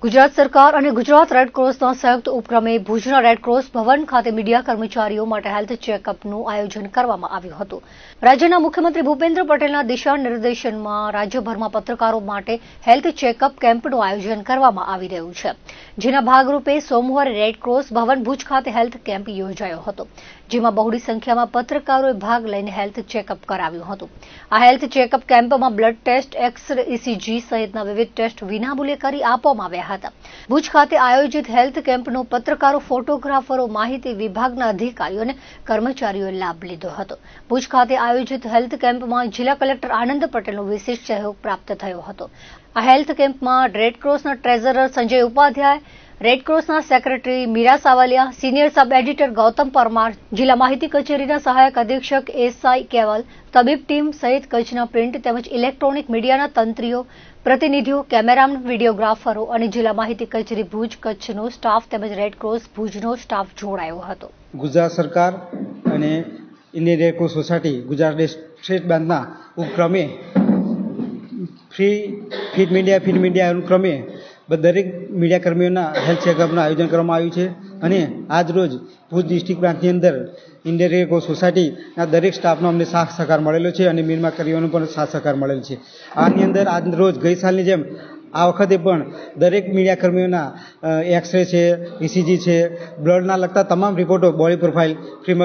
ગુજરાત સરકાર અને ગુજરાત રેડક્રોસના સંયુક્ત ઉપક્રમે ભુજના રેડક્રોસ ભવન ખાતે મીડિયા કર્મચારીઓ માટે હેલ્થ ચેકઅપનું આયોજન કરવામાં આવ્યું હતું। રાજ્યના મુખ્યમંત્રી ભૂપેન્દ્ર પટેલના દિશા નિર્દેશનમાં રાજ્યભરમાં પત્રકારો માટે હેલ્થ ચેકઅપ કેમ્પનું આયોજન કરવામાં આવી રહ્યું છે, જેના ભાગરૂપે સોમવારે રેડક્રોસ ભવન ભુજ ખાતે હેલ્થ કેમ્પ યોજાયો હતો, જેમાં બહોળી સંખ્યામાં પત્રકારોએ ભાગ લઈને હેલ્થ ચેકઅપ કરાવ્યું હતું। આ હેલ્થ ચેકઅપ કેમ્પમાં બ્લડ ટેસ્ટ, એક્સ-રે, ECG સહિતના વિવિધ ટેસ્ટ વિનામૂલ્યે કરી આપવામાં આવ્યા હતા। ભુજ ખાતે આયોજિત હેલ્થ કેમ્પનો પત્રકારો, ફોટોગ્રાફરો, માહિતી વિભાગના અધિકારીઓ અને કર્મચારીઓએ લાભ લીધો હતો। ભુજ ખાતે આયોજિત હેલ્થ કેમ્પમાં જિલ્લા કલેક્ટર આનંદ પટેલનો વિશેષ સહયોગ પ્રાપ્ત થયો હતો। આ હેલ્થ કેમ્પમાં રેડક્રોસના ટ્રેઝરર સંજય ઉપાધ્યાય, રેડક્રોસના secretary Meera Savaliya, senior sub editor Gautam Parmar, જિલ્લા માહિતી કચેરીના સહાયક અધિક્ષક SI કેવલ, તબીબ ટીમ સહિત કચ્છના પ્રિન્ટ તેમજ ઇલેક્ટ્રોનિક મીડિયાના તંત્રીઓ, પ્રતિનિધિઓ, કેમેરામેન, વિડીયોગ્રાફરો અને જિલ્લા માહિતી કચેરી ભુજ કચ્છનો સ્ટાફ તેમજ રેડક્રોસ ભુજનો સ્ટાફ જોડાયો હતો। ગુજરાત સરકાર અને Indian Red Cross society Gujarat state બેંકના ઉપક્રમે ફિટ મીડિયા અનુક્રમે દરેક મીડિયા કર્મીઓના હેલ્થ ચેકઅપનું આયોજન કરવામાં આવ્યું છે અને આજ રોજ ભુજ ડિસ્ટ્રિક્ટ બ્રાન્ચની અંદર ઇન્ડિયન રેડક્રોસ સોસાયટીના દરેક સ્ટાફનો અમને સાથ સહકાર મળેલો છે અને મીડિયા કર્મીઓનો પણ સાથ સહકાર મળેલ છે। આની અંદર આજ રોજ ગઈ સાલની જેમ આ વખતે પણ દરેક મીડિયા કર્મીઓના એક્સ-રે છે, ECG છે, બ્લડના લગતા તમામ રિપોર્ટો, બોડી પ્રોફાઇલ ફ્રીમાં